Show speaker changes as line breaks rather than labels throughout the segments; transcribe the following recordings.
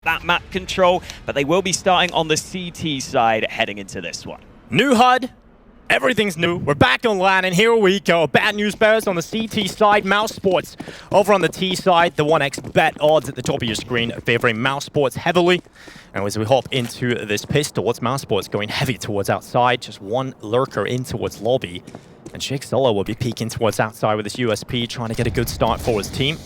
that map control, but they will be starting on the CT side heading into this one.
New HUD. Everything's new. We're back on LAN, and here we go. Bad news bears on the CT side. mousesports over on the T side. The 1x bet odds at the top of your screen favoring mousesports heavily. And as we hop into this pistol, it's mousesports going heavy towards outside. Just one lurker in towards lobby. And Shake Solo will be peeking towards outside with his USP, trying to get a good start for his team.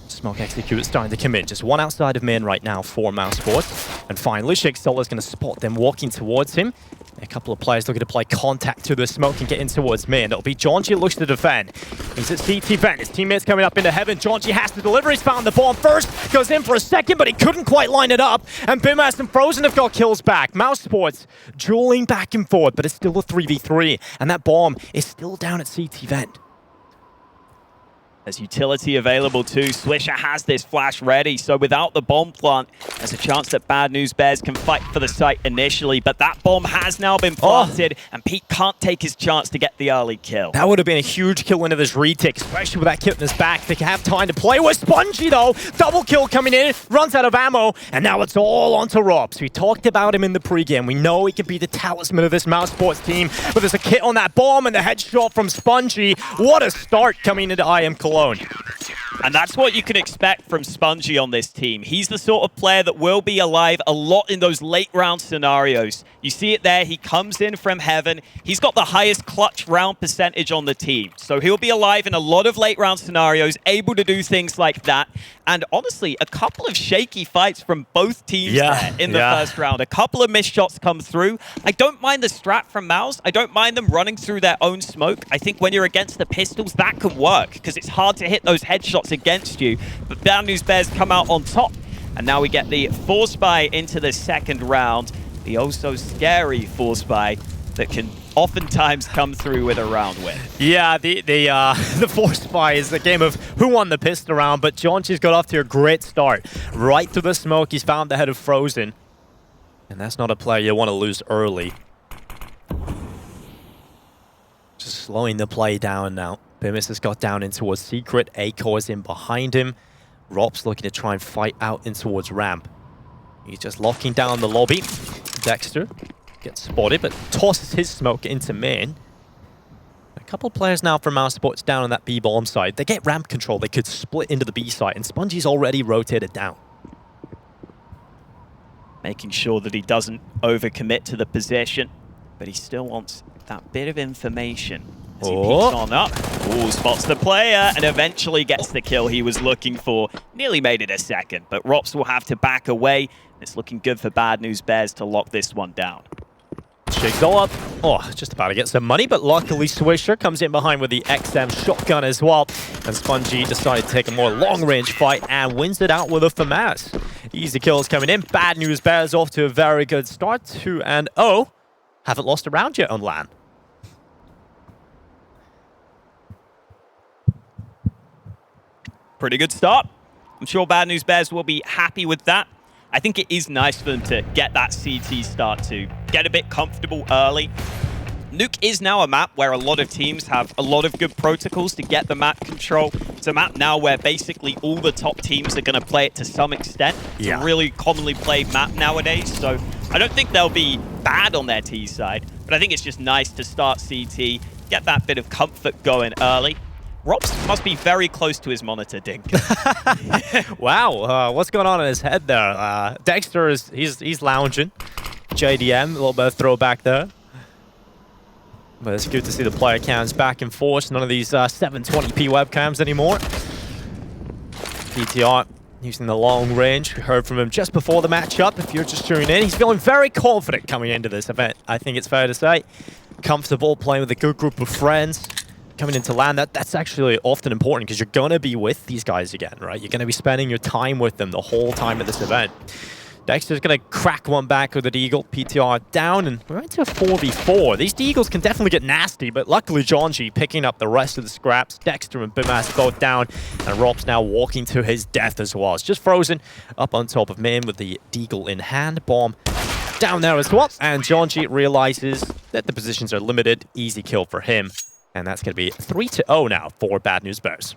Smoke execute starting to come in. Just one outside of main right now for mousesports. And finally, Shake Solo is going to spot them walking towards him. A couple of players looking to play contact to the smoke and get in towards main. It'll be Jonji looks to defend. He's at CT vent. His teammates coming up into heaven. Jonji has to deliver. He's found the bomb first. Goes in for a second, but he couldn't quite line it up. And Bimas and Frozen have got kills back. mousesports dueling back and forth, but it's still a 3v3. And that bomb is still down at CT vent.
There's utility available too. Swisher has this flash ready, so without the bomb plant, there's a chance that Bad News Bears can fight for the site initially, but that bomb has now been planted, and Pete can't take his chance to get the early kill.
That would have been a huge kill into this retake, especially with that kit in his back. They can have time to play with Spongy though. Double kill coming in, runs out of ammo, and now it's all onto Robs. We talked about him in the pregame. We know he can be the talisman of this mousesports team, but there's a kit on that bomb and the headshot from Spongy. What a start coming into IEM Cologne.
And that's what you can expect from Spongy on this team. He's the sort of player that will be alive a lot in those late round scenarios. You see it there, he comes in from heaven. He's got the highest clutch round percentage on the team. So he'll be alive in a lot of late round scenarios, able to do things like that. And honestly, a couple of shaky fights from both teams there in the first round. A couple of missed shots come through. I don't mind the strat from Mouse. I don't mind them running through their own smoke. I think when you're against the pistols, that can work because it's hard to hit those headshots against you. But Bad News Bears come out on top. And now we get the Force Buy into the second round. The oh-so-scary Force Buy that can oftentimes come through with a round win.
Yeah, the Force Buy is the game of who won the pistol round, but Jonji's got off to a great start. Right through the smoke, he's found the head of Frozen. And that's not a player you want to lose early. Just slowing the play down now. Bimis has got down in towards Secret. Aiko is in behind him. Rob's looking to try and fight out in towards ramp. He's just locking down the lobby. Dexter gets spotted, but tosses his smoke into main. A couple of players now from mousesports down on that B bomb side. They get ramp control. They could split into the B side, and Spongy's already rotated down.
Making sure that he doesn't overcommit to the position, but he still wants that bit of information. As he peeks on up. Ooh, spots the player and eventually gets the kill he was looking for. Nearly made it a second, but Rops will have to back away. It's looking good for Bad News Bears to lock this one down.
Shake go up. Oh, just about to get some money, but luckily Swisher comes in behind with the XM shotgun as well. And Spongy decided to take a more long-range fight and wins it out with a FAMAS. Easy kills coming in. Bad News Bears off to a very good start. 2-0. Haven't lost a round yet on LAN.
Pretty good start. I'm sure Bad News Bears will be happy with that. I think it is nice for them to get that CT start to get a bit comfortable early. Nuke is now a map where a lot of teams have a lot of good protocols to get the map control. It's a map now where basically all the top teams are going to play it to some extent. It's a really commonly played map nowadays, so I don't think they'll be bad on their T side, but I think it's just nice to start CT, get that bit of comfort going early. Robs must be very close to his monitor, Dink.
Wow, what's going on in his head there? Dexter he's lounging. JDM, a little bit of throwback there. But it's good to see the player cams back and forth. None of these 720p webcams anymore. PTR using the long range. We heard from him just before the matchup. If you're just tuning in, he's feeling very confident coming into this event. I think it's fair to say. Comfortable playing with a good group of friends. Coming into LAN, that's actually often important because you're going to be with these guys again, right? You're going to be spending your time with them the whole time at this event. Dexter's going to crack one back with an Deagle. PTR down, and we're into a 4v4. These Deagles can definitely get nasty, but luckily Jonji picking up the rest of the scraps. Dexter and Bimas both down, and Rob's now walking to his death as well. It's just Frozen up on top of main with the Deagle in hand. Bomb down there as well, and Jonji realizes that the positions are limited. Easy kill for him. And that's going to be 3-0 now for Bad News Bears.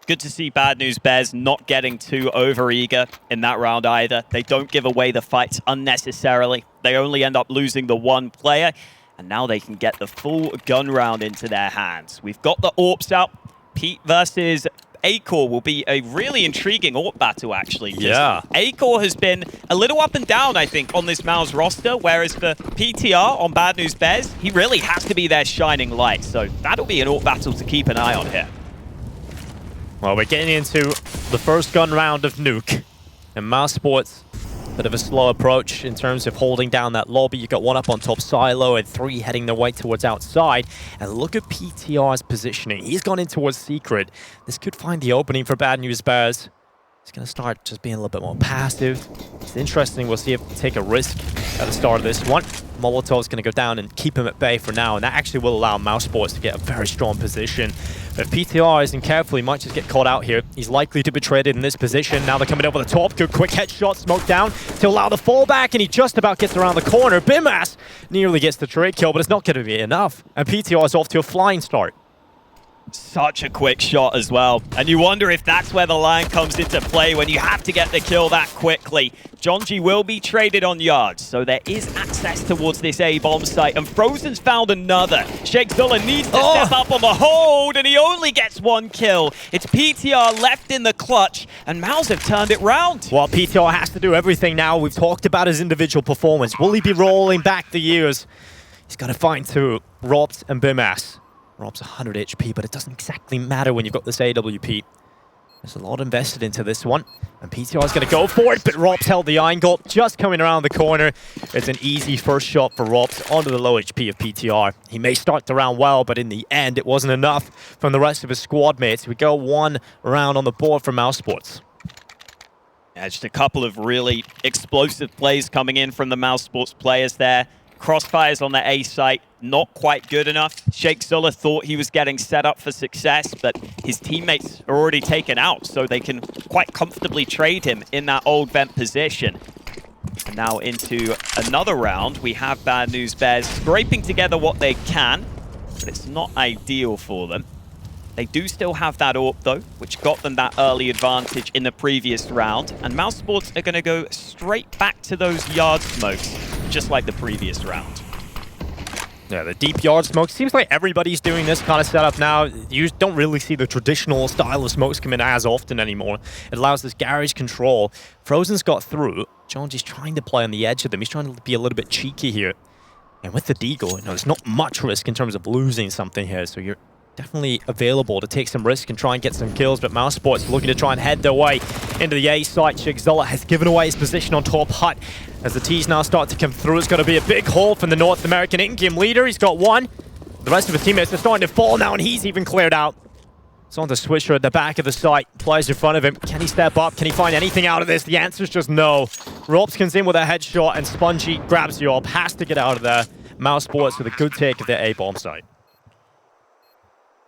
Good to see Bad News Bears not getting too overeager in that round either. They don't give away the fights unnecessarily. They only end up losing the one player, and now they can get the full gun round into their hands. We've got the AWPs out. Pete versus Acor will be a really intriguing AWP battle, actually.
Yeah.
Acor has been a little up and down, I think, on this Mouse roster, whereas for PTR on Bad News Bears, he really has to be their shining light. So that'll be an AWP battle to keep an eye on here.
Well, we're getting into the first gun round of Nuke. And mousesports, a bit of a slow approach in terms of holding down that lobby. You've got one up on top silo and 3 heading their way towards outside. And look at PTR's positioning. He's gone in towards Secret. This could find the opening for Bad News Bears. He's going to start just being a little bit more passive. It's interesting. We'll see if they take a risk at the start of this one. Molotov's going to go down and keep him at bay for now, and that actually will allow mousesports to get a very strong position. But if PTR isn't careful, he might just get caught out here. He's likely to be traded in this position. Now they're coming over the top. Good quick headshot, smoke down to allow the fallback, and he just about gets around the corner. Bimas nearly gets the trade kill, but it's not going to be enough. And PTR is off to a flying start.
Such a quick shot as well. And you wonder if that's where the line comes into play when you have to get the kill that quickly. Jonji will be traded on yards, so there is access towards this A-bomb site. And Frozen's found another. Sheikh Zula needs to step up on the hold, and he only gets 1 kill. It's PTR left in the clutch, and Mouse have turned it round.
Well, PTR has to do everything now. We've talked about his individual performance. Will he be rolling back the years? He's got to find 2, Robt and Bimas. Rob's 100 HP, but it doesn't exactly matter when you've got this AWP. There's a lot invested into this one, and PTR is going to go for it, but Rob's held the angle, just coming around the corner. It's an easy first shot for Rob's onto the low HP of PTR. He may start the round well, but in the end, it wasn't enough from the rest of his squad mates. We go 1 round on the board for mousesports.
Yeah, just a couple of really explosive plays coming in from the mousesports players there. Crossfires on the A site, not quite good enough. Sheikh Zula thought he was getting set up for success, but his teammates are already taken out, so they can quite comfortably trade him in that old vent position. And now into another round, we have Bad News Bears scraping together what they can, but it's not ideal for them. They do still have that AWP, though, which got them that early advantage in the previous round. And mousesports are going to go straight back to those yard smokes, just like the previous round.
Yeah, the deep yard smoke. Seems like everybody's doing this kind of setup now. You don't really see the traditional style of smokes come in as often anymore. It allows this garage control. Frozen's got through. Jonji's trying to play on the edge of them. He's trying to be a little bit cheeky here. And with the deagle, there's not much risk in terms of losing something here. So you're definitely available to take some risk and try and get some kills, but mousesports looking to try and head their way into the A site. Sheikh Zula has given away his position on top hut. As the T's now start to come through, it's going to be a big haul from the North American in-game leader. He's got 1. The rest of his teammates are starting to fall now, and he's even cleared out. It's on the Swisher at the back of the site. Players in front of him. Can he step up? Can he find anything out of this? The answer is just no. Robs comes in with a headshot, and Spongy grabs the AWP. Has to get out of there. Mousesports with a good take of their A-bomb site.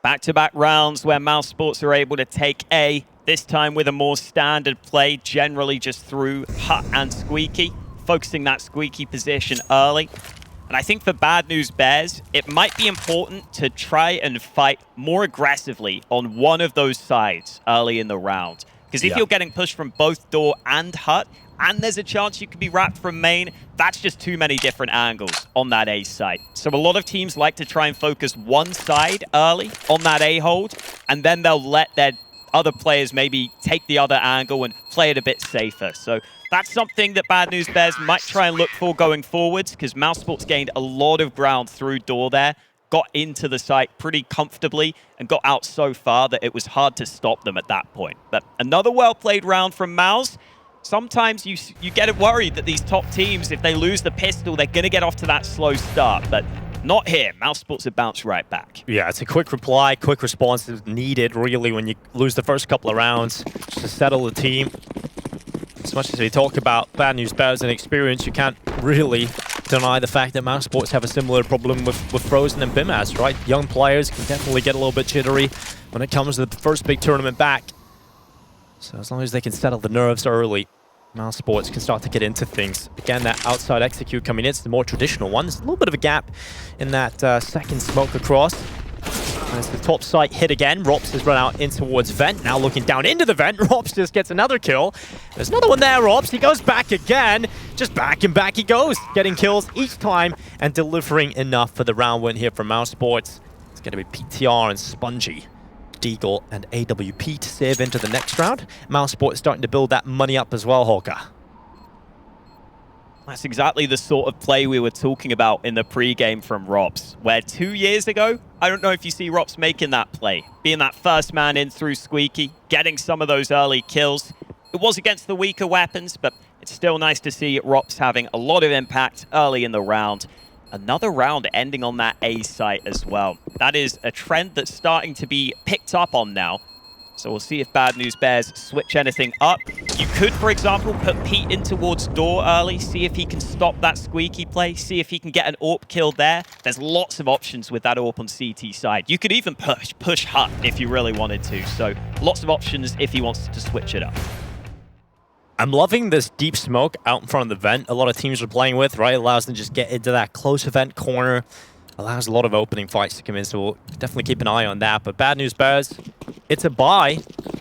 Back-to-back rounds where mousesports are able to take A, this time with a more standard play, generally just through Hut and Squeaky, focusing that Squeaky position early. And I think for Bad News Bears, it might be important to try and fight more aggressively on one of those sides early in the round. Because if you're getting pushed from both door and Hut, and there's a chance you could be wrapped from main, that's just too many different angles on that A side. So a lot of teams like to try and focus one side early on that A hold, and then they'll let their other players maybe take the other angle and play it a bit safer. So that's something that Bad News Bears might try and look for going forwards, because mousesports gained a lot of ground through door there, got into the site pretty comfortably, and got out so far that it was hard to stop them at that point. But another well-played round from Mouse. Sometimes you get worried that these top teams, if they lose the pistol, they're going to get off to that slow start. But not here. Mousesports have bounced right back.
Yeah, it's a quick reply, quick response is needed, really, when you lose the first couple of rounds, just to settle the team. As much as we talk about Bad News Bears and experience, you can't really deny the fact that mousesports have a similar problem with Frozen and Bimas, right? Young players can definitely get a little bit jittery when it comes to the first big tournament back. So as long as they can settle the nerves early, mousesports can start to get into things. Again, that outside execute coming in, it's the more traditional one. There's a little bit of a gap in that second smoke across. As the top site hit again, Rops has run out in towards Vent. Now looking down into the Vent, Rops just gets another kill. There's another one there, Rops. He goes back again. Just back and back he goes, getting kills each time and delivering enough for the round win here from mousesports. It's going to be PTR and Spongy, Deagle and AWP to save into the next round. mousesports starting to build that money up as well, Hawker.
That's exactly the sort of play we were talking about in the pre-game from Rops, where 2 years ago, I don't know if you see Rops making that play, being that first man in through Squeaky, getting some of those early kills. It was against the weaker weapons, but it's still nice to see Rops having a lot of impact early in the round. Another round ending on that A site as well. That is a trend that's starting to be picked up on now. So we'll see if Bad News Bears switch anything up. You could, for example, put Pete in towards door early, see if he can stop that Squeaky play, see if he can get an AWP kill there. There's lots of options with that AWP on CT side. You could even push Hut if you really wanted to. So lots of options if he wants to switch it up.
I'm loving this deep smoke out in front of the vent. A lot of teams are playing with, right? Allows them to just get into that close vent corner. Allows a lot of opening fights to come in, so we'll definitely keep an eye on that. But Bad News Bears, it's a buy.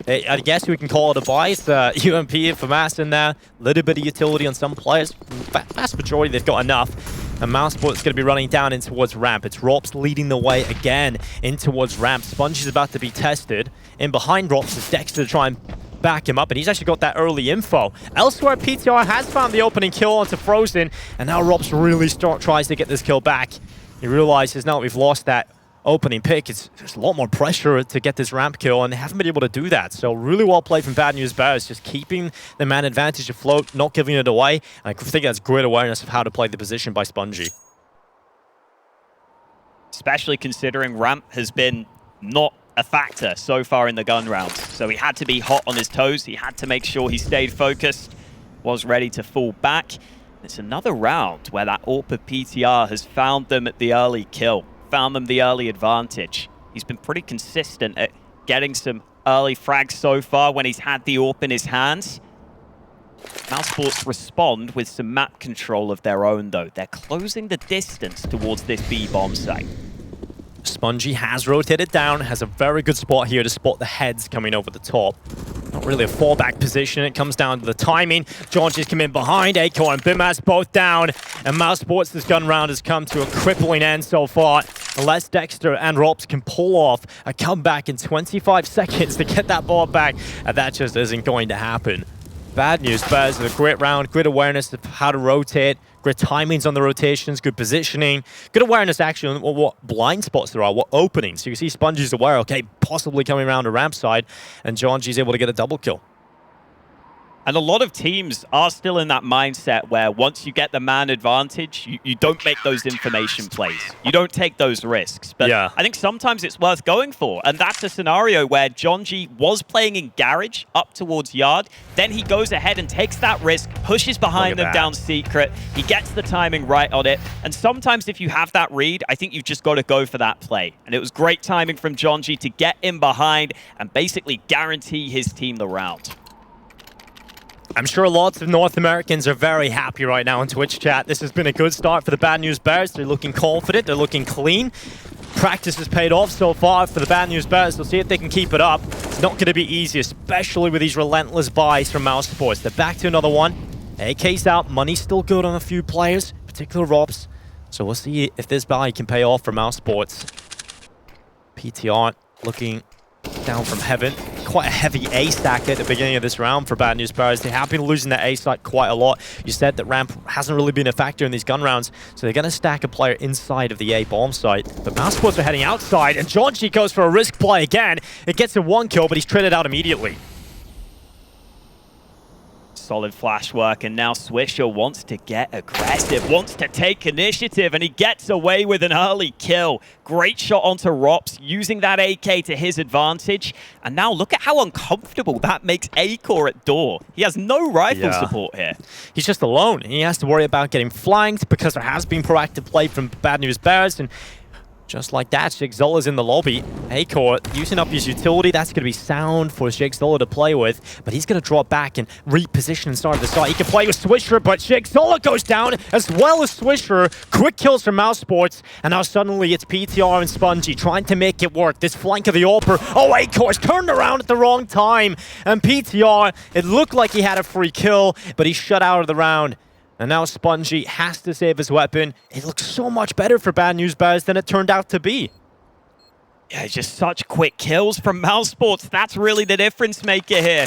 I guess we can call it a buy. It's UMP for Mass in there. A little bit of utility on some players. Vast majority, they've got enough. And mousesports is going to be running down in towards ramp. It's Rops leading the way again in towards ramp. Sponge is about to be tested. In behind Rops is Dexter to try and back him up, and he's actually got that early info. Elsewhere, PTR has found the opening kill onto Frozen, and now Rops really tries to get this kill back. He realizes now that we've lost that opening pick, there's a lot more pressure to get this ramp kill, and they haven't been able to do that. So really well played from Bad News Bears, just keeping the man advantage afloat, not giving it away. And I think that's great awareness of how to play the position by Spongy.
Especially considering ramp has been not a factor so far in the gun rounds. So he had to be hot on his toes. He had to make sure he stayed focused, was ready to fall back. It's another round where that AWP of PTR has found them at the early kill, found them the early advantage. He's been pretty consistent at getting some early frags so far when he's had the AWP in his hands. mousesports respond with some map control of their own, though. They're closing the distance towards this B bomb site.
Spongy has rotated down, has a very good spot here to spot the heads coming over the top. Not really a fallback position, it comes down to the timing. Georges come in behind, Aiko and Bimaz both down, and mousesports, this gun round has come to a crippling end so far. Unless Dexter and Rops can pull off a comeback in 25 seconds to get that ball back, and that just isn't going to happen. Bad News Bears, a great round, great awareness of how to rotate, great timings on the rotations, good positioning, good awareness actually on what blind spots there are, what openings. So you can see Spongy's aware, okay, possibly coming around the ramp side, and Georgie's able to get a double kill.
And a lot of teams are still in that mindset where once you get the man advantage, you don't make those information plays. You don't take those risks. But yeah, I think sometimes it's worth going for. And that's a scenario where Jonji was playing in Garage up towards Yard. Then he goes ahead and takes that risk, pushes behind them down Secret. He gets the timing right on it. And sometimes if you have that read, I think you've just got to go for that play. And it was great timing from Jonji to get in behind and basically guarantee his team the round.
I'm sure lots of North Americans are very happy right now in Twitch chat. This has been a good start for the Bad News Bears. They're looking confident. They're looking clean. Practice has paid off so far for the Bad News Bears. We'll see if they can keep it up. It's not going to be easy, especially with these relentless buys from mousesports. They're back to another one. AK's out. Money's still good on a few players, particular Robs. So we'll see if this buy can pay off for mousesports. PTR looking down from heaven. Quite a heavy A stack at the beginning of this round for Bad News Bears. They have been losing their A site quite a lot. You said that ramp hasn't really been a factor in these gun rounds, so they're going to stack a player inside of the A bomb site. But mousesports are heading outside, and Georgie goes for a risk play again. It gets a one kill, but he's traded out immediately.
Solid flash work, and now Swisher wants to get aggressive, wants to take initiative, and he gets away with an early kill. Great shot onto Rops, using that AK to his advantage. And now look at how uncomfortable that makes Acor at door. He has no rifle support here. He's
just alone. He has to worry about getting flanked because there has been proactive play from Bad News Bears, and Just like that, Shigzola's in the lobby. Acor using up his utility. That's going to be sound for Shigzola to play with. But he's going to drop back and reposition inside of the site. He can play with Swisher, but Shigzola goes down as well as Swisher. Quick kills from mousesports. And now suddenly it's PTR and Spongy trying to make it work. This flank of the AWPer. Oh, Acor's turned around at the wrong time. And PTR, it looked like he had a free kill, but he's shut out of the round. And now Spongy has to save his weapon. It looks so much better for Bad News Bears than it turned out to be.
Yeah, just such quick kills from mousesports. That's really the difference maker here.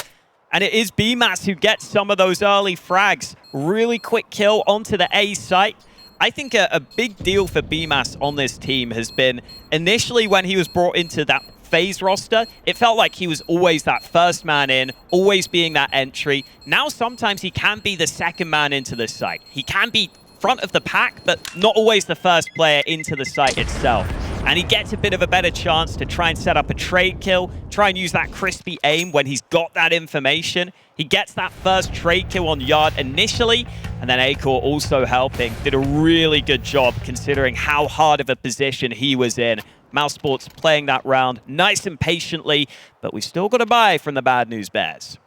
And it is BMAS who gets some of those early frags. Really quick kill onto the A site. I think a big deal for BMAS on this team has been initially when he was brought into that FaZe roster, it felt like he was always that first man in, always being that entry. Now sometimes he can be the second man into the site. He can be front of the pack, but not always the first player into the site itself. And he gets a bit of a better chance to try and set up a trade kill, try and use that crispy aim when he's got that information. He gets that first trade kill on Yard initially, and then Acor also helping. Did a really good job considering how hard of a position he was in. mousesports playing that round nice and patiently, but we've still got to buy from the Bad News Bears.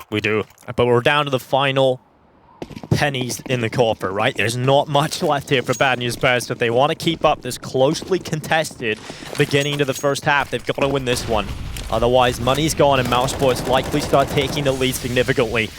We do, but we're down to the final pennies in the coffer, right? There's not much left here for Bad News Bears, so if they want to keep up this closely contested beginning to the first half, they've got to win this one. Otherwise, money's gone and mousesports likely start taking the lead significantly.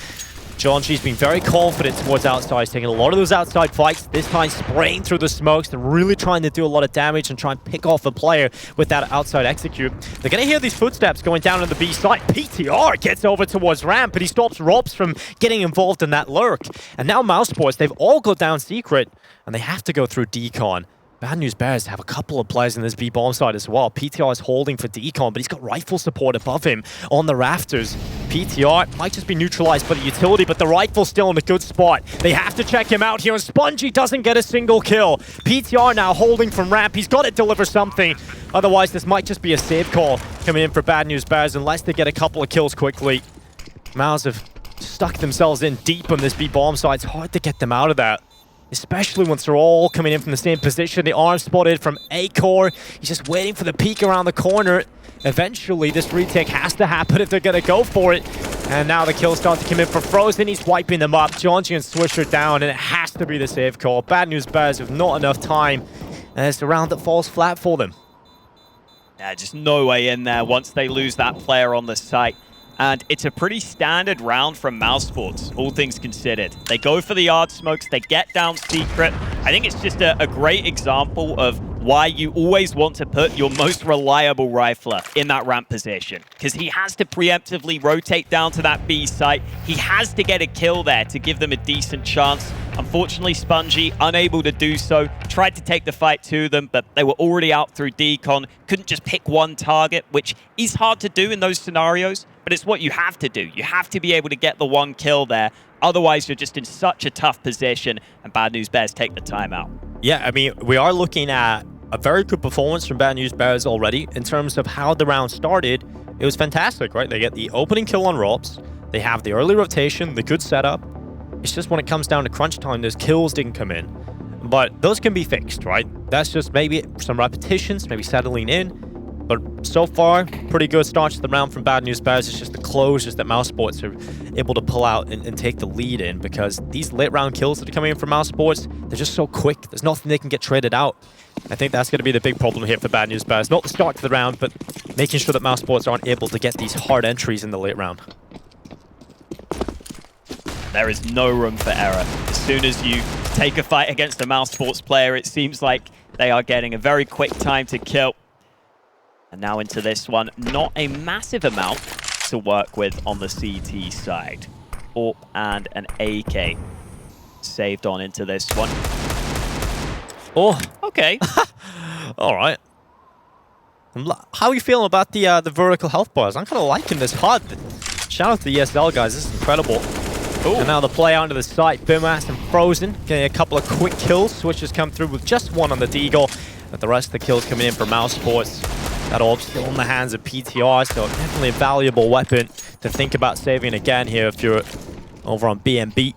Jonji's been very confident towards outside. He's taking a lot of those outside fights, this time spraying through the smokes and really trying to do a lot of damage and try and pick off a player with that outside execute. They're going to hear these footsteps going down on the B side. PTR gets over towards ramp, but he stops Robs from getting involved in that lurk. And now mousesports, they've all got down secret, and they have to go through decon. Bad News Bears have a couple of players in this B bomb side as well. PTR is holding for decon, but he's got rifle support above him on the rafters. PTR might just be neutralized by the utility, but the rifle's still in a good spot. They have to check him out here, and Spongy doesn't get a single kill. PTR now holding from ramp. He's got to deliver something. Otherwise, this might just be a save call coming in for Bad News Bears unless they get a couple of kills quickly. Mouse have stuck themselves in deep on this B bomb side. It's hard to get them out of that, especially once they're all coming in from the same position. The arm spotted from Acor. He's just waiting for the peek around the corner. Eventually, this retake has to happen if they're going to go for it. And now the kills start to come in for Frozen. He's wiping them up. Jonji and Swisher down, and it has to be the save call. Bad News Bears have not enough time, and it's a round that falls flat for them.
Yeah, just no way in there once they lose that player on the site. And it's a pretty standard round from mousesports, all things considered. They go for the yard smokes, they get down secret. I think it's just a great example of why you always want to put your most reliable rifler in that ramp position, because he has to preemptively rotate down to that B site. He has to get a kill there to give them a decent chance. Unfortunately, Spongy, unable to do so, tried to take the fight to them, but they were already out through decon. Couldn't just pick one target, which is hard to do in those scenarios, but it's what you have to do. You have to be able to get the one kill there. Otherwise, you're just in such a tough position, and Bad News Bears take the timeout. Yeah,
I mean, we are looking at a very good performance from Bad News Bears already in terms of how the round started. It was fantastic, right? They get the opening kill on Robs. They have the early rotation, the good setup. It's just when it comes down to crunch time, those kills didn't come in. But those can be fixed, right? That's just maybe some repetitions, maybe settling in. But so far, pretty good start to the round from Bad News Bears. It's just the closures that mousesports are able to pull out and take the lead in, because these late round kills that are coming in from mousesports, they're just so quick. There's nothing they can get traded out. I think that's going to be the big problem here for Bad News Bears. Not the start to the round, but making sure that mousesports aren't able to get these hard entries in the late round.
There is no room for error. As soon as you take a fight against a mousesports player, it seems like they are getting a very quick time to kill. And now into this one, not a massive amount to work with on the CT side. AWP and an AK saved on into this one.
Oh,
okay.
All right. How are you feeling about the vertical health bars? I'm kind of liking this HUD. Shout out to the ESL guys, this is incredible. Ooh. And now the play onto the site, BMAS and Frozen getting a couple of quick kills. Switches come through with just one on the Deagle, but the rest of the kills coming in for mousesports. That all still in the hands of PTR, so definitely a valuable weapon to think about saving again here if you're over on BNB.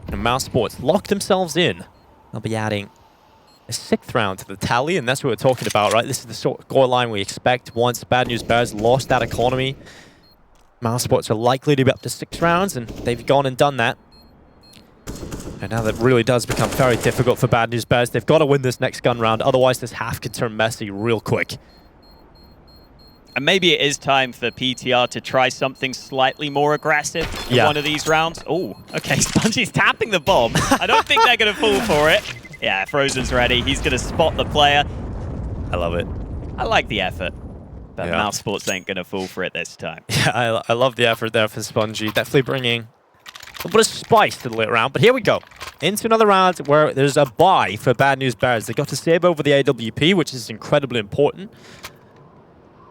And mousesports locked themselves in. They'll be adding a 6th round to the tally, and that's what we're talking about, right? This is the sort of scoreline we expect once Bad News Bears lost that economy. mousesports are likely to be up to 6 rounds, and they've gone and done that. And now that really does become very difficult for Bad News Bears. They've got to win this next gun round, otherwise this half could turn messy real quick.
And maybe it is time for PTR to try something slightly more aggressive in one of these rounds. Oh, okay, Spongey's tapping the bomb. I don't think they're going to fall for it. Yeah, Frozen's ready. He's going to spot the player.
I love it.
I like the effort. But mousesports ain't going to fall for it this time.
Yeah, I love the effort there for Spongy. Definitely bringing a little bit of spice to the late round. But here we go. Into another round where there's a bye for Bad News Bears. They got to save over the AWP, which is incredibly important.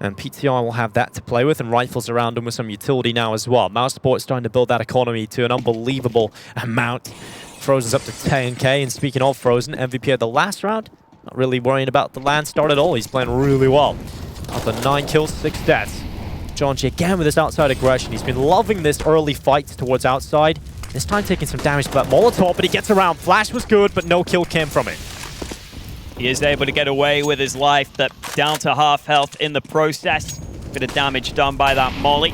And PTR will have that to play with, and rifles around them with some utility now as well. mousesports starting to build that economy to an unbelievable amount. Frozen's up to 10k, and speaking of Frozen, MVP of the last round, not really worrying about the land start at all. He's playing really well. Up to 9 kills, 6 deaths. John G again with his outside aggression. He's been loving this early fight towards outside. This time taking some damage to that Molotov, but he gets around. Flash was good, but no kill came from it.
He is able to get away with his life, but down to half health in the process. Bit of damage done by that molly.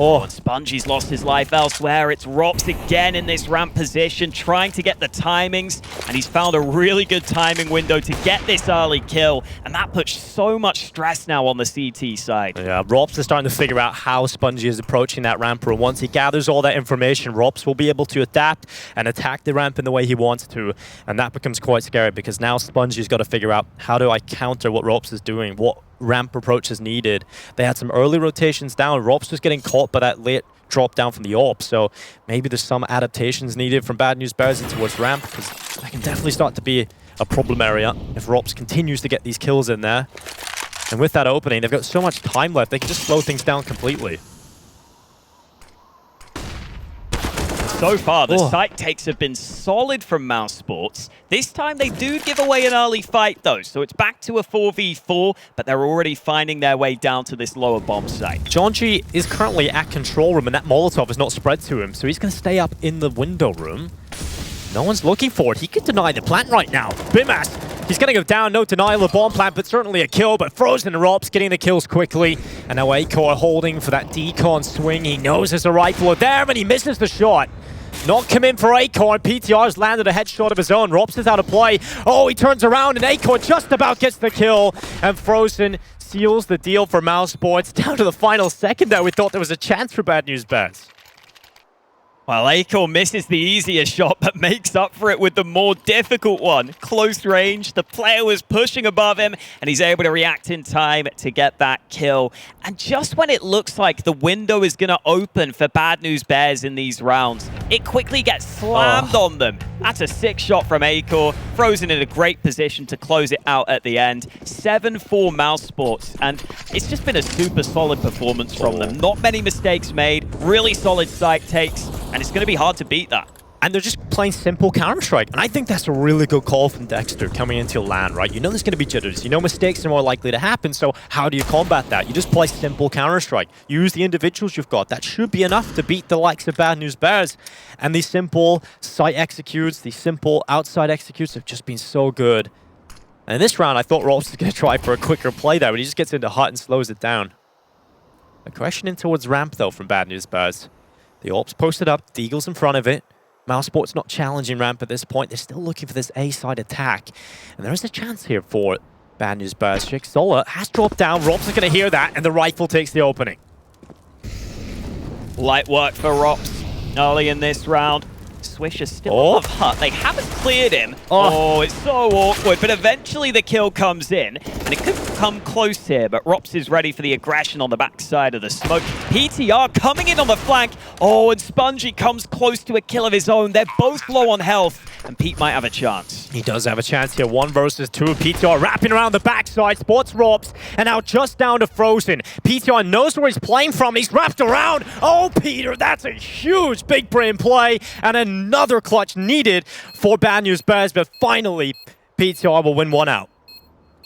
Oh, and Spongey's lost his life elsewhere. It's Rops again in this ramp position, trying to get the timings, and he's found a really good timing window to get this early kill, and that puts so much stress now on the CT side.
Yeah, Rops is starting to figure out how Spongy is approaching that ramp, and once he gathers all that information, Rops will be able to adapt and attack the ramp in the way he wants to, and that becomes quite scary because now Spongy's got to figure out, how do I counter what Rops is doing? What ramp approach is needed? They had some early rotations down. Rops was getting caught by that late drop down from the AWP, so maybe there's some adaptations needed from Bad News Bears towards ramp, because that can definitely start to be a problem area if Rops continues to get these kills in there. And with that opening, they've got so much time left, they can just slow things down completely.
So far, the site takes have been solid from mousesports. This time, they do give away an early fight, though, so it's back to a 4v4, but they're already finding their way down to this lower bomb site.
John G is currently at control room, and that Molotov is not spread to him, so he's going to stay up in the window room. No one's looking for it. He could deny the plant right now. Bimas, he's going to go down. No denial of bomb plant, but certainly a kill. But Frozen and Rops getting the kills quickly. And now Acor holding for that decon swing. He knows there's a rifle there, but he misses the shot. Not come in for Acor. PTR's landed a headshot of his own. Rops is out of play. Oh, he turns around, and Acor just about gets the kill. And Frozen seals the deal for mousesports. Down to the final second there, we thought there was a chance for Bad News Bears.
Well, Acor misses the easier shot, but makes up for it with the more difficult one. Close range, the player was pushing above him, and he's able to react in time to get that kill. And just when it looks like the window is going to open for Bad News Bears in these rounds, it quickly gets slammed on them. That's a 6 shot from Acor. Frozen in a great position to close it out at the end. 7-4 mousesports, and it's just been a super solid performance from them. Not many mistakes made, really solid site takes, and it's going to be hard to beat that.
And they're just playing simple Counter-Strike. And I think that's a really good call from Dexter coming into LAN, right? You know there's going to be jitters. You know mistakes are more likely to happen, so how do you combat that? You just play simple Counter-Strike. Use the individuals you've got. That should be enough to beat the likes of Bad News Bears. And these simple site executes, these simple outside executes have just been so good. And in this round, I thought Rolfs was going to try for a quicker play there, but he just gets into hut and slows it down. Aggression in towards ramp, though, from Bad News Bears. The AWP's posted up, Deagle's in front of it. mousesports not challenging ramp at this point. They're still looking for this A-side attack. And there is a chance here for Bad News Bears. Jake Sola has dropped down. Rops is going to hear that, and the rifle takes the opening.
Light work for Rops early in this round. Swish is still above hut. They haven't cleared him. Oh, it's so awkward. But eventually the kill comes in. And it could come close here. But Rops is ready for the aggression on the backside of the smoke. PTR coming in on the flank. Oh, and Spongy comes close to a kill of his own. They're both low on health. And Pete might have a chance.
He does have a chance here. 1 versus 2. PTR wrapping around the backside. Spots Rops. And now just down to Frozen. PTR knows where he's playing from. He's wrapped around. Oh, Peter, that's a huge big brain play. And another clutch needed for Bad News Bears. But finally, PTR will win one out.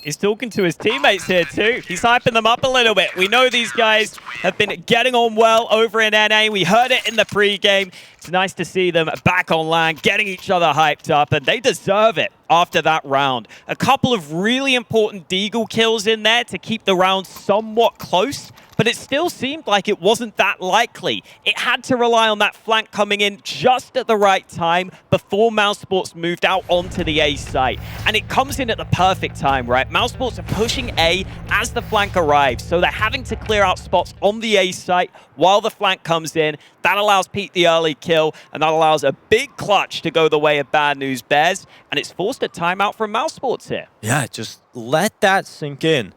He's talking to his teammates here too. He's hyping them up a little bit. We know these guys have been getting on well over in NA. We heard it in the pregame. It's nice to see them back on LAN, getting each other hyped up, and they deserve it after that round. A couple of really important deagle kills in there to keep the round somewhat close, but it still seemed like it wasn't that likely. It had to rely on that flank coming in just at the right time before mousesports moved out onto the A site. And it comes in at the perfect time, right? mousesports are pushing A as the flank arrives, so they're having to clear out spots on the A site while the flank comes in. That allows Pete the early kill, and that allows a big clutch to go the way of Bad News Bears, and it's forced a timeout from mousesports here.
Yeah, just let that sink in.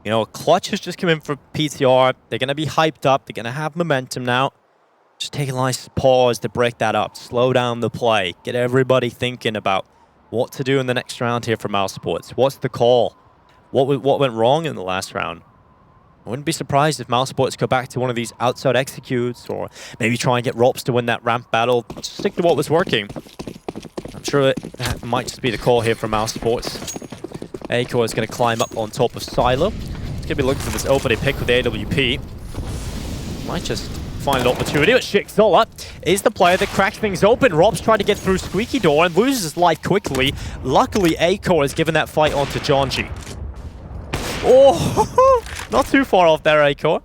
You know, clutch has just come in for PTR. They're going to be hyped up. They're going to have momentum now. Just take a nice pause to break that up. Slow down the play. Get everybody thinking about what to do in the next round here for mousesports. What's the call? What went wrong in the last round? I wouldn't be surprised if mousesports go back to one of these outside executes, or maybe try and get Rops to win that ramp battle. Just stick to what was working. I'm sure that might just be the call here for mousesports. Aiko is going to climb up on top of Silo. He's going to be looking for this opening pick with AWP. Might just find an opportunity, but Shikzola is the player that cracks things open. Rob's trying to get through Squeaky Door and loses his life quickly. Luckily, Aiko has given that fight on to Jonji. Oh, not too far off there, Aiko.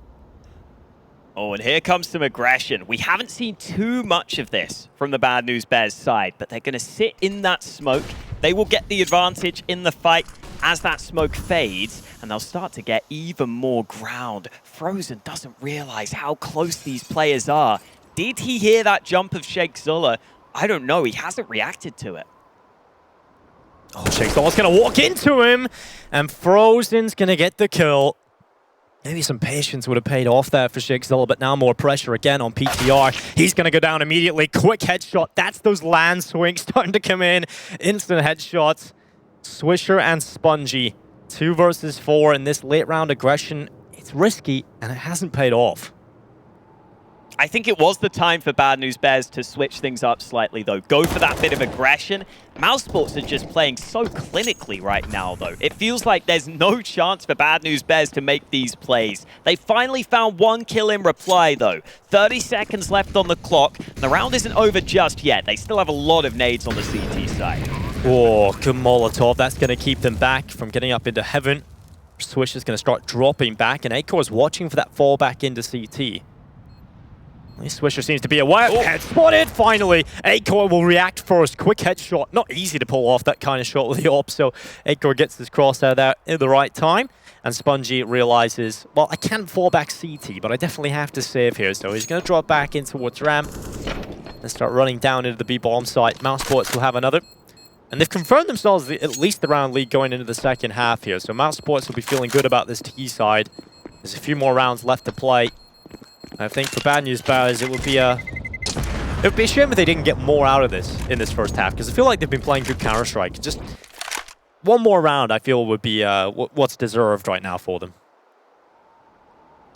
Oh, and here comes some aggression. We haven't seen too much of this from the Bad News Bears side, but they're going to sit in that smoke. They will get the advantage in the fight as that smoke fades, and they'll start to get even more ground. Frozen doesn't realize how close these players are. Did he hear that jump of Shikzola? I don't know. He hasn't reacted to it.
Oh, Shikzola's going to walk into him, and Frozen's going to get the kill. Maybe some patience would have paid off there for Shikzola, but now more pressure again on PTR. He's going to go down immediately. Quick headshot. That's those land swings starting to come in. Instant headshots. Swisher and Spongy. 2 versus 4 in this late round aggression. It's risky, and it hasn't paid off.
I think it was the time for Bad News Bears to switch things up slightly, though. Go for that bit of aggression. mousesports are just playing so clinically right now, though. It feels like there's no chance for Bad News Bears to make these plays. They finally found 1 kill in reply, though. 30 seconds left on the clock. The round isn't over just yet. They still have a lot of nades on the CT side.
Oh, good Molotov. That's going to keep them back from getting up into heaven. Swish is going to start dropping back, and Aiko is watching for that fall back into CT. Swisher seems to be aware. Oh. Head spotted, finally. Aiko will react first. Quick headshot. Not easy to pull off that kind of shot with the AWP, so Aiko gets his cross out there in the right time. And Spongy realizes, well, I can't fall back CT, but I definitely have to save here. So he's going to drop back in towards ramp and start running down into the B-bomb site. mousesports will have another. And they've confirmed themselves at least the round lead going into the second half here. So mousesports will be feeling good about this T side. There's a few more rounds left to play. I think for Bad News Bears, it would be a shame if they didn't get more out of this in this first half, because I feel like they've been playing good Counter-Strike. Just one more round, I feel, would be what's deserved right now for them.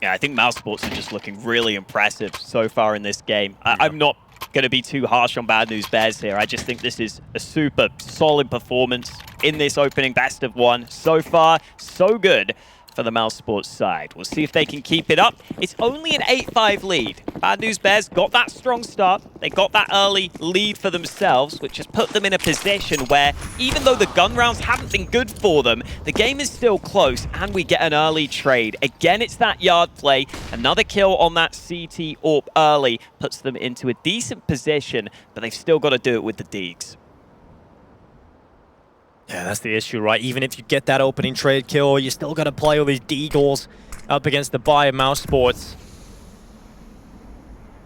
Yeah, I think mousesports are just looking really impressive so far in this game. I'm not going to be too harsh on Bad News Bears here. I just think this is a super solid performance in this opening best of 1. So far, so good for the mousesports side. We'll see if they can keep it up. It's only an 8-5 lead. Bad News Bears got that strong start. They got that early lead for themselves, which has put them in a position where, even though the gun rounds haven't been good for them, the game is still close, and we get an early trade. Again, it's that yard play. Another kill on that CT AWP early puts them into a decent position, but they've still got to do it with the Deegs.
Yeah, that's the issue, right? Even if you get that opening trade kill, you still got to play all these deagles up against the buy of mousesports.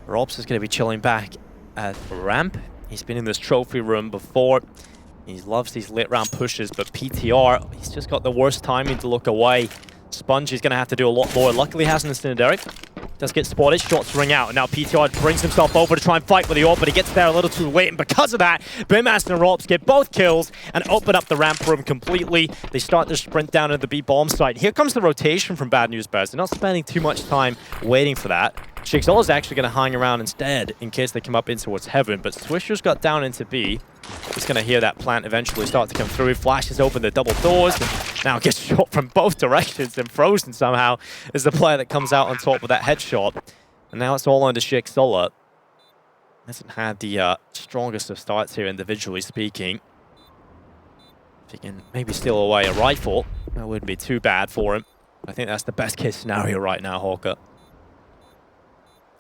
Robs is going to be chilling back at ramp. He's been in this trophy room before. He loves these late round pushes, but PTR, he's just got the worst timing to look away. Sponge is going to have to do a lot more. Luckily, he has an incendiary. Does get spotted, shots ring out, and now PTR brings himself over to try and fight with the AWP, but he gets there a little too late, and because of that, Bimmaster and Rops get both kills and open up the ramp room completely. They start their sprint down into the B-bomb site. Here comes the rotation from Bad News Bears. They're not spending too much time waiting for that. Shikzola is actually going to hang around instead in case they come up in towards heaven, but Swisher's got down into B. He's going to hear that plant eventually start to come through. Flashes open the double doors, and now gets shot from both directions, and Frozen somehow is the player that comes out on top with that headshot. And now it's all on to Shigzilla. Hasn't had the strongest of starts here individually speaking. If he can maybe steal away a rifle, that wouldn't be too bad for him. I think that's the best case scenario right now, Hawker.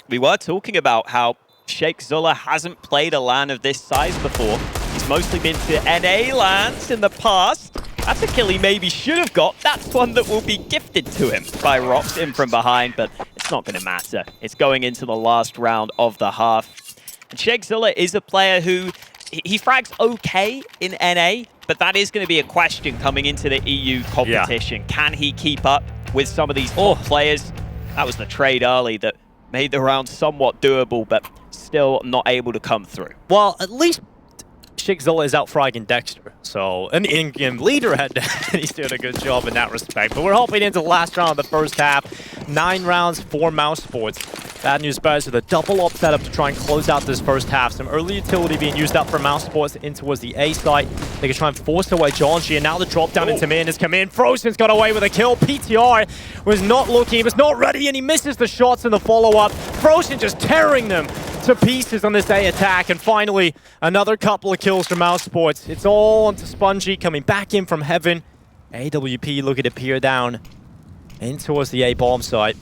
We were talking about how Shigzilla hasn't played a LAN of this size before. He's mostly been to NA LANs in the past. That's a kill he maybe should have got. That's one that will be gifted to him by Rox in from behind, but it's not going to matter. It's going into the last round of the half. And Shigzilla is a player who, he frags okay in NA, but that is going to be a question coming into the EU competition. Yeah. Can he keep up with some of these top players? That was the trade early that made the round somewhat doable, but still not able to come through.
Well, at least Shigzilla is out fragging Dexter, so an in-game leader he's doing a good job in that respect. But we're hopping into the last round of the first half. 9 rounds for mousesports. Bad news bears with a double up setup to try and close out this first half. Some early utility being used up for mousesports in towards the A site. They can try and force away Jonji, and now the drop down into Min has come in. Frozen's got away with a kill. PTR was not looking, he was not ready, and he misses the shots in the follow-up. Frozen just tearing them to pieces on this A attack, and finally another couple of kills from mousesports. It's all onto Spongy coming back in from heaven. AWP looking to peer down in towards the A bomb site.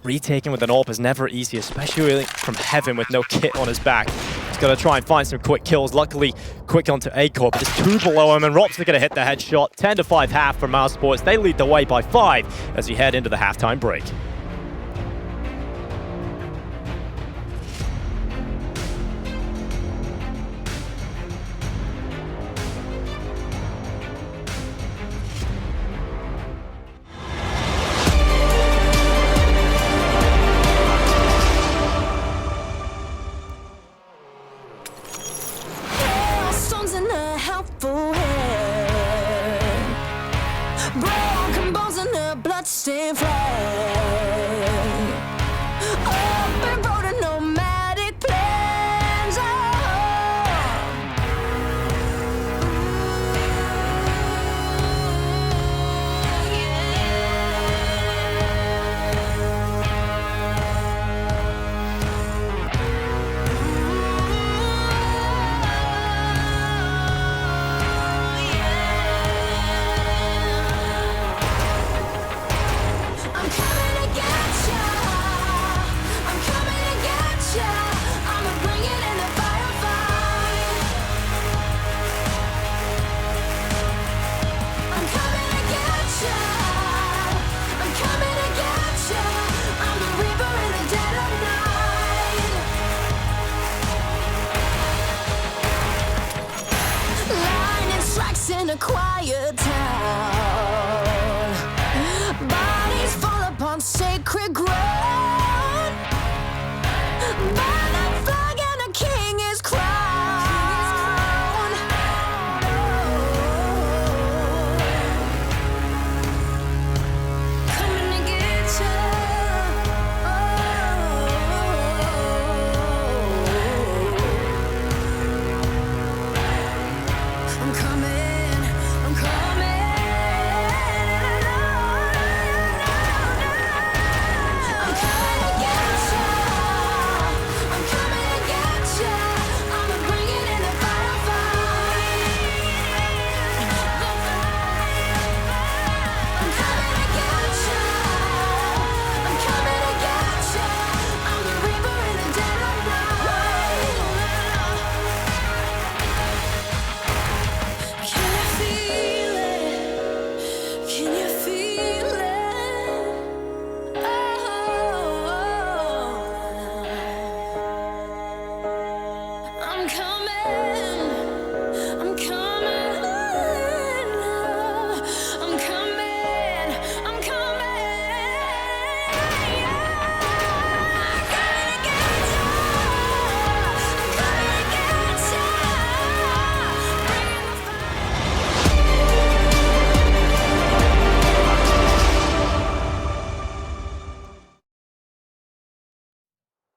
Retaking with an AWP is never easy, especially from heaven with no kit on his back. He's got to try and find some quick kills. Luckily, quick onto A-Corp, but it's 2 below him, and Rops are going to hit the headshot. 10-5 half for mousesports. They lead the way by 5 as we head into the halftime break.
Bloodstained flag, open road and nomadic plans.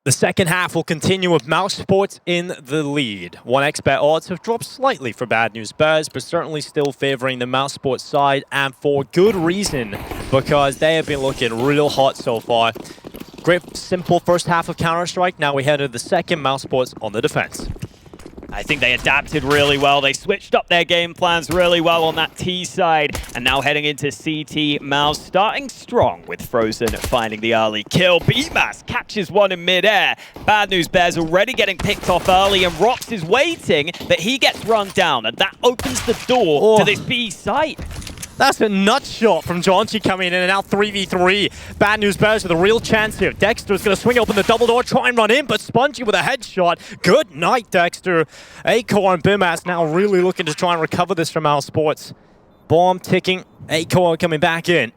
The second half will continue with mousesports in the lead. 1x bet odds have dropped slightly for Bad News Bears, but certainly still favoring the mousesports side, and for good reason, because they have been looking real hot so far. Great, simple first half of Counter-Strike. Now we head into the second, mousesports on the defense.
I think they adapted really well. They switched up their game plans really well on that T side. And now heading into CT, Mouse starting strong with Frozen finding the early kill. BMAS catches one in midair. Bad News Bears already getting picked off early, and Rops is waiting, but he gets run down. And that opens the door to this B site.
That's a nut shot from Jonchi coming in, and now 3v3. Bad News Bears with a real chance here. Dexter's going to swing open the double door, try and run in, but Spongy with a headshot. Good night, Dexter. Acorn and Bimas now really looking to try and recover this from mousesports. Bomb ticking. Acorn coming back in.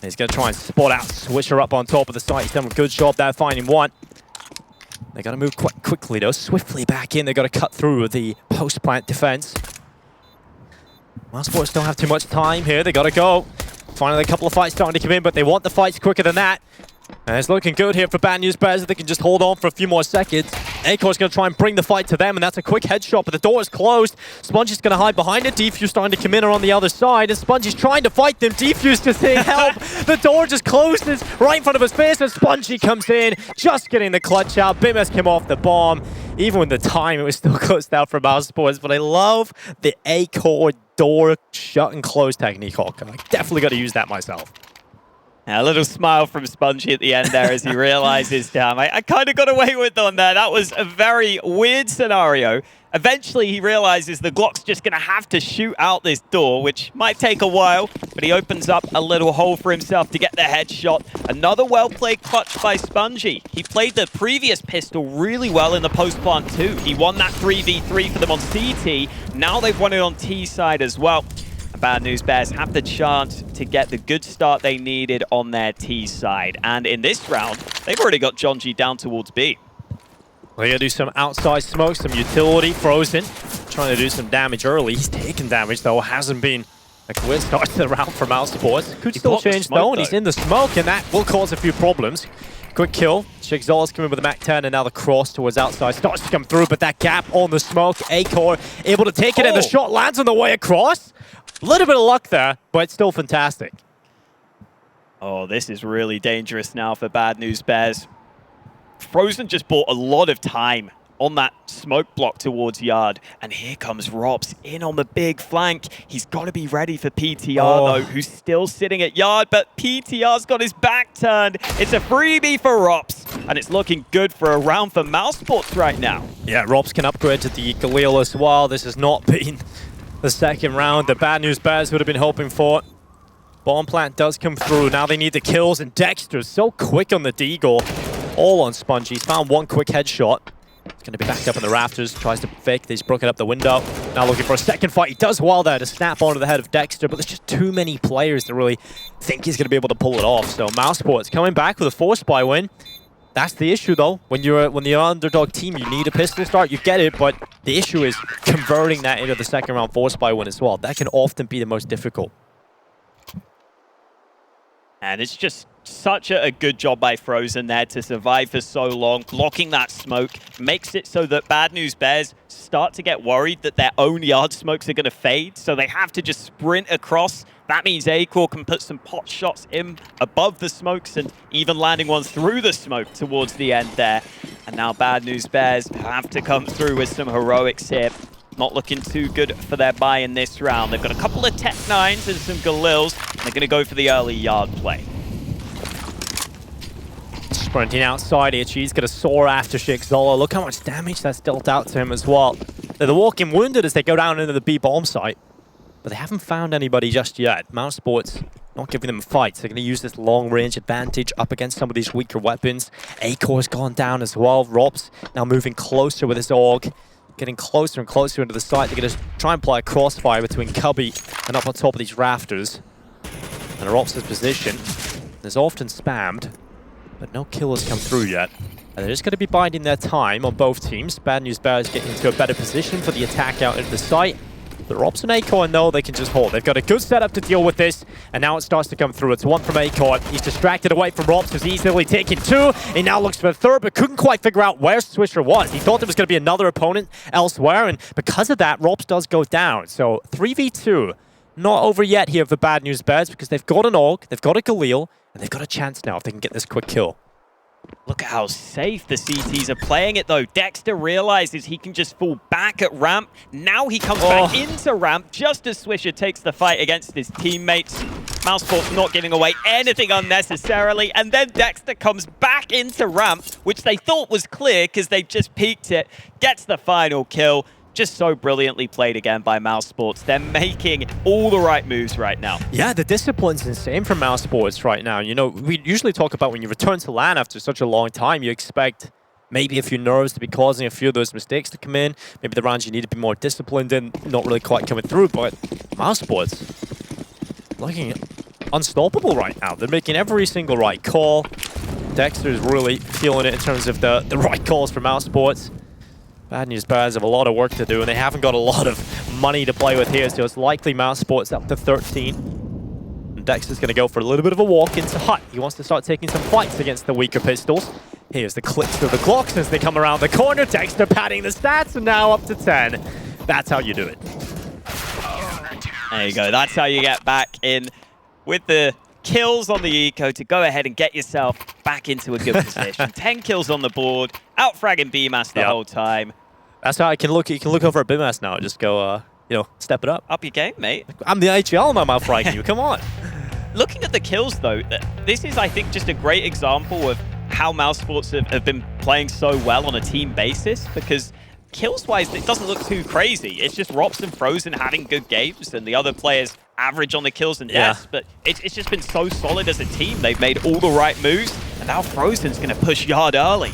He's going to try and spot out Swisher up on top of the site. He's done a good job there finding one. They got to move quite quickly, though. Swiftly back in. They got to cut through the post-plant defense. mousesports don't have too much time here. They gotta go. Finally, a couple of fights starting to come in, but they want the fights quicker than that. And it's looking good here for Bad News Bears if they can just hold on for a few more seconds. Acor's going to try and bring the fight to them, and that's a quick headshot, but the door is closed. Spongy's going to hide behind it. Defuse starting to come in on the other side, and Spongy's trying to fight them. Defuse just saying help. The door just closes right in front of his face, and Spongy comes in, just getting the clutch out. Bimas came off the bomb. Even with the time, it was still closed out for mousesports, but I love the Acor door shut and close technique, Hawkeye. Definitely got to use that myself.
A little smile from Spongy at the end there as he realizes, damn, I kind of got away with on there. That was a very weird scenario. Eventually, he realizes the Glock's just going to have to shoot out this door, which might take a while, but he opens up a little hole for himself to get the headshot. Another well-played clutch by Spongy. He played the previous pistol really well in the post-plant too. He won that 3v3 for them on CT. Now they've won it on T side as well. Bad News Bears have the chance to get the good start they needed on their T side. And in this round, they've already got John G down towards B.
They're going to do some outside smoke, some utility. Frozen, trying to do some damage early. He's taking damage, though. Hasn't been a clear start to the round for mousesports. Could still change, though, and he's in the smoke, and that will cause a few problems. Quick kill. Shigzala's coming with the Mac 10, and now the cross towards outside starts to come through, but that gap on the smoke, Acor able to take it, and the shot lands on the way across. A little bit of luck there, but it's still fantastic.
Oh, this is really dangerous now for Bad News Bears. Frozen just bought a lot of time on that smoke block towards Yard. And here comes Robs in on the big flank. He's got to be ready for PTR, though, who's still sitting at Yard. But PTR's got his back turned. It's a freebie for Robs. And it's looking good for a round for mousesports right now.
Yeah, Robs can upgrade to the Galil as well. This has not been the second round the Bad News Bears would have been hoping for. Bomb plant does come through. Now they need the kills, and Dexter's so quick on the Deagle. All on Spongy. He's found one quick headshot. He's going to be backed up in the rafters. Tries to fake. He's broken up the window. Now looking for a second fight. He does well there to snap onto the head of Dexter, but there's just too many players to really think he's going to be able to pull it off. So mousesports coming back with a 4-spy win. That's the issue, though. When you're the underdog team, you need a pistol start. You get it, but the issue is converting that into the second round 4-spy win as well. That can often be the most difficult.
And it's just such a good job by Frozen there to survive for so long. Blocking that smoke makes it so that Bad News Bears start to get worried that their own Yard smokes are going to fade. So they have to just sprint across. That means Acor can put some pot shots in above the smokes and even landing one through the smoke towards the end there. And now Bad News Bears have to come through with some heroics here. Not looking too good for their buy in this round. They've got a couple of Tech 9s and some Galils. They're going to go for the early Yard play.
Sprinting outside here, he's got a soar after Shigzala. Look how much damage that's dealt out to him as well. They're walking wounded as they go down into the B bomb site. But they haven't found anybody just yet. mousesports not giving them fights. They're going to use this long-range advantage up against some of these weaker weapons. Acor's gone down as well. Robs now moving closer with his AUG. Getting closer and closer into the site. They're going to try and play a crossfire between Cubby and up on top of these rafters. And Robs' position is often spammed, but no kill has come through yet. And they're just going to be biding their time on both teams. Bad News Bears getting into a better position for the attack out into the site. The Robs and Acorn know they can just hold. They've got a good setup to deal with this, and now it starts to come through. It's one from Acorn. He's distracted away from Robs, who's easily taken two. He now looks for a third, but couldn't quite figure out where Swisher was. He thought there was going to be another opponent elsewhere, and because of that, Robs does go down. So 3v2. Not over yet here for Bad News Bears, because they've got an AUG, they've got a Galil, and they've got a chance now if they can get this quick kill.
Look at how safe the CTs are playing it, though. Dexter realizes he can just fall back at ramp. Now he comes back into ramp just as Swisher takes the fight against his teammates. mousesports not giving away anything unnecessarily. And then Dexter comes back into ramp, which they thought was clear because they just peeked it, gets the final kill. Just so brilliantly played again by mousesports. They're making all the right moves right now.
Yeah, the discipline's insane from mousesports right now. You know, we usually talk about when you return to LAN after such a long time, you expect maybe a few nerves to be causing a few of those mistakes to come in. Maybe the rounds you need to be more disciplined in, not really quite coming through. But mousesports looking unstoppable right now. They're making every single right call. Dexter's really feeling it in terms of the right calls for mousesports. Bad News Bears have a lot of work to do, and they haven't got a lot of money to play with here, so it's likely mousesports up to 13. And Dexter's going to go for a little bit of a walk into Hut. He wants to start taking some fights against the weaker pistols. Here's the clicks of the clocks as they come around the corner. Dexter padding the stats, and now up to 10. That's how you do it.
There you go. That's how you get back in with the kills on the eco to go ahead and get yourself back into a good position. 10 kills on the board, out-fragging BMAS the whole time.
That's how you can look over at BMAS now. Just go, you know, step it up.
Up your game, mate.
I'm the HL, I'm out-fragging you. Come on.
Looking at the kills, though, this is, I think, just a great example of how mousesports have been playing so well on a team basis, because kills-wise, it doesn't look too crazy. It's just Rops and Frozen having good games, and the other players average on the kills and deaths, but it's just been so solid as a team. They've made all the right moves, and now Frozen's going to push Yard early.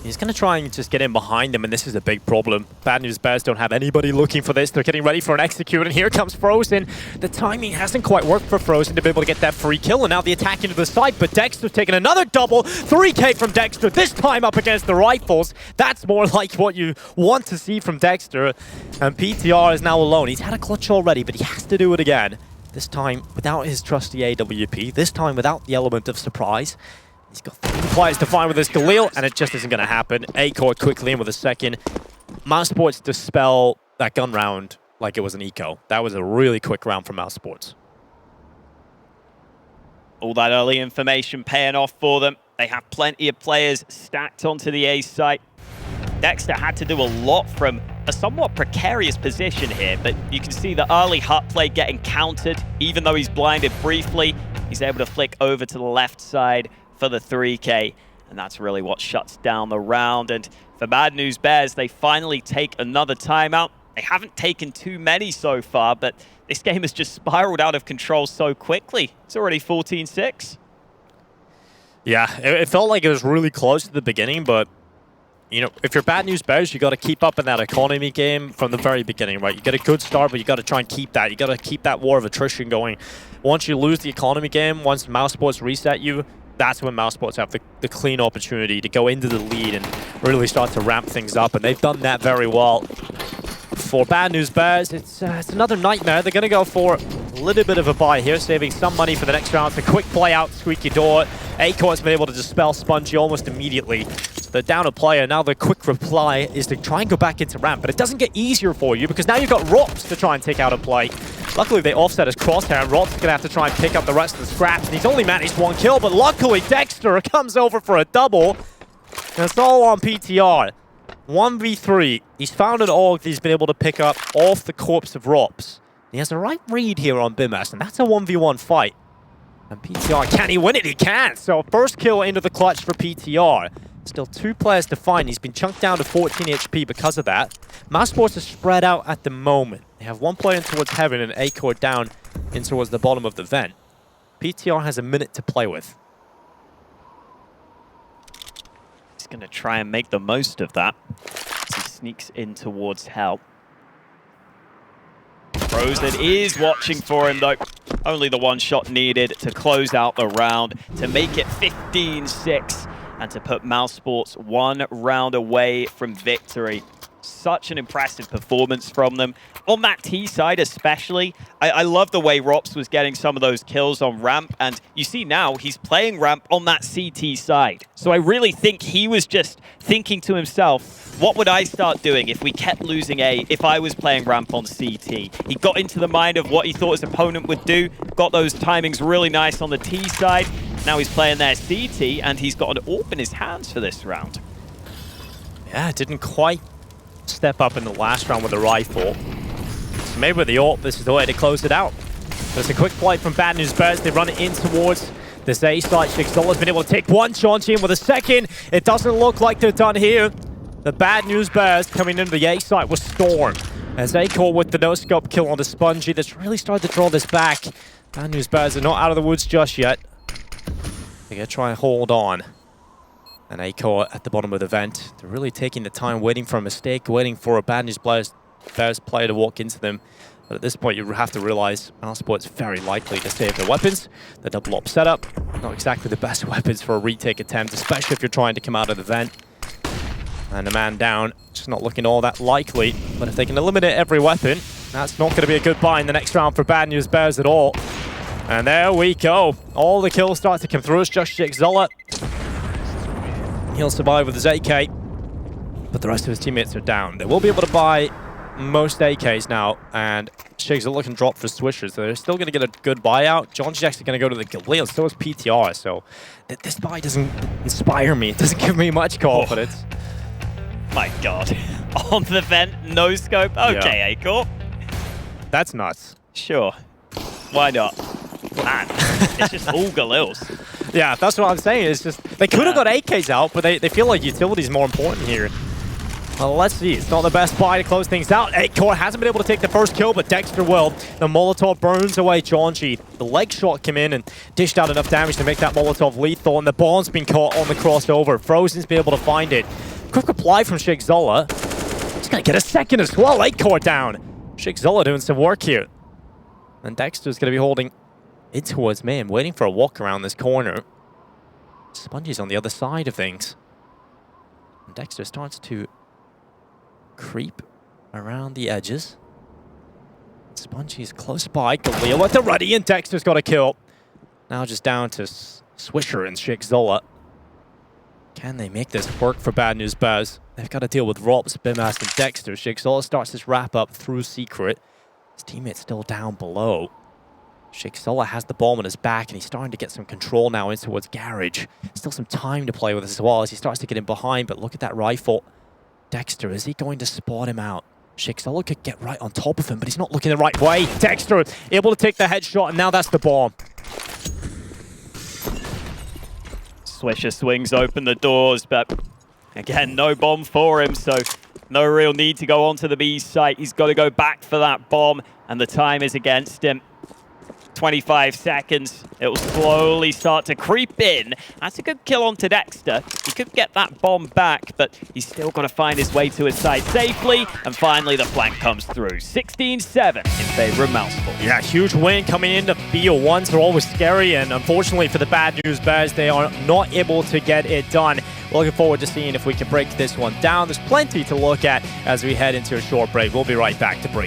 He's going to try and just get in behind them, and this is a big problem. Bad News Bears don't have anybody looking for this. They're getting ready for an execute, and here comes Frozen. The timing hasn't quite worked for Frozen to be able to get that free kill, and now the attack into the side, but Dexter's taking another double. 3K from Dexter, this time up against the rifles. That's more like what you want to see from Dexter, and PTR is now alone. He's had a clutch already, but he has to do it again. This time without his trusty AWP, this time without the element of surprise. He's got 3 players to find with this Galil, and it just isn't going to happen. Acorn quickly in with a second. mousesports dispel that gun round like it was an eco. That was a really quick round from mousesports.
All that early information paying off for them. They have plenty of players stacked onto the A site. Dexter had to do a lot from a somewhat precarious position here, but you can see the early Hut play getting countered. Even though he's blinded briefly, he's able to flick over to the left side for the 3K, and that's really what shuts down the round. And for Bad News Bears, they finally take another timeout. They haven't taken too many so far, but this game has just spiraled out of control so quickly. It's already 14-6.
Yeah, it felt like it was really close at the beginning, but you know, if you're Bad News Bears, you got to keep up in that economy game from the very beginning, right? You get a good start, but you got to try and keep that. You got to keep that war of attrition going. Once you lose the economy game, once mousesports reset you, that's when mousesports have the clean opportunity to go into the lead and really start to ramp things up, and they've done that very well. For Bad News Bears, it's another nightmare. They're going to go for a little bit of a buy here, saving some money for the next round. It's a quick play out, squeaky door. Acorn's been able to dispel Spongy almost immediately. They're down a player. Now the quick reply is to try and go back into ramp, but it doesn't get easier for you because now you've got Rops to try and take out a play. Luckily, they offset his crosshair, and Rops is going to have to try and pick up the rest of the scraps, and he's only managed 1 kill, but luckily Dexter comes over for a double, and it's all on PTR. 1v3. He's found an AUG that he's been able to pick up off the corpse of Rops. He has the right read here on BMAS, and that's a 1v1 fight. And PTR, can he win it? He can! So first kill into the clutch for PTR. Still 2 players to find. He's been chunked down to 14 HP because of that. mousesports is spread out at the moment. They have 1 player in towards Heaven and Acorn down in towards the bottom of the vent. PTR has a minute to play with.
He's going to try and make the most of that as he sneaks in towards Hell. Frozen is watching for him, though. Only the 1 shot needed to close out the round, to make it 15-6, and to put mousesports 1 round away from victory. Such an impressive performance from them. On that T side especially, I love the way Rops was getting some of those kills on ramp, and you see now he's playing ramp on that CT side. So I really think he was just thinking to himself, what would I start doing if we kept losing A if I was playing ramp on CT? He got into the mind of what he thought his opponent would do, got those timings really nice on the T side. Now he's playing their CT, and he's got an AWP in his hands for this round.
Yeah, didn't quite step up in the last round with the rifle. So maybe with the AWP, this is the way to close it out. But it's a quick play from Bad News Bears. They run it in towards this A side. Shigzola's been able to take one. Chonchi in with a second. It doesn't look like they're done here. The Bad News Bears coming into the A side with Storm. As Acor with the no-scope kill on the Spongy, that's really started to draw this back. Bad News Bears are not out of the woods just yet. They're going to try and hold on. And Acor at the bottom of the vent. They're really taking the time, waiting for a mistake, waiting for a Bad News Bears player to walk into them. But at this point, you have to realize mousesports very likely to save their weapons. The double op setup, not exactly the best weapons for a retake attempt, especially if you're trying to come out of the vent. And a man down, just not looking all that likely. But if they can eliminate every weapon, that's not going to be a good buy in the next round for Bad News Bears at all. And there we go. All the kills start to come through. It's just Shigzola. He'll survive with his AK, but the rest of his teammates are down. They will be able to buy most AKs now, and Shigzola can drop for swishers, so they're still going to get a good buyout. John's actually going to go to the Galil, so is PTR, so this buy doesn't inspire me. It doesn't give me much confidence.
My God. On the vent, no scope. Okay, yeah. Acor.
That's nuts.
Sure. Why not? Man, it's just all Galils.
Yeah, that's what I'm saying. It's just, they could have got AKs out, but they feel like utility's more important here. Well, let's see. It's not the best buy to close things out. Acor hasn't been able to take the first kill, but Dexter will. The Molotov burns away Jonji. The leg shot came in and dished out enough damage to make that Molotov lethal, and the bomb's been caught on the crossover. Frozen's been able to find it. Quick reply from Shigzola. He's going to get a second as well. Acor down. Shigzola doing some work here. And Dexter's going to be holding in towards me and waiting for a walk around this corner. Spongy's on the other side of things. And Dexter starts to creep around the edges. Spongy's close by. Galil at the ready, and Dexter's got a kill. Now just down to Swisher and Shigzola. Can they make this work for Bad News Bears? They've got to deal with Rops, Bimas, and Dexter. Shigzola starts this wrap up through Secret. His teammate's still down below. Shigzola has the bomb on his back, and he's starting to get some control now in towards Garage. Still some time to play with as well as he starts to get in behind, but look at that rifle. Dexter, is he going to spot him out? Shigzola could get right on top of him, but he's not looking the right way. Dexter able to take the headshot, and now that's the bomb.
Swisher swings open the doors, but again, no bomb for him, so no real need to go onto the B site. He's got to go back for that bomb, and the time is against him. 25 seconds. It will slowly start to creep in. That's a good kill onto Dexter. He could get that bomb back, but he's still got to find his way to his side safely. And finally, the flank comes through. 16-7 in favor of mousesports.
Yeah, huge win coming into BO1s. They're always scary, and unfortunately for the Bad News Bears, they are not able to get it done. We're looking forward to seeing if we can break this one down. There's plenty to look at as we head into a short break. We'll be right back to break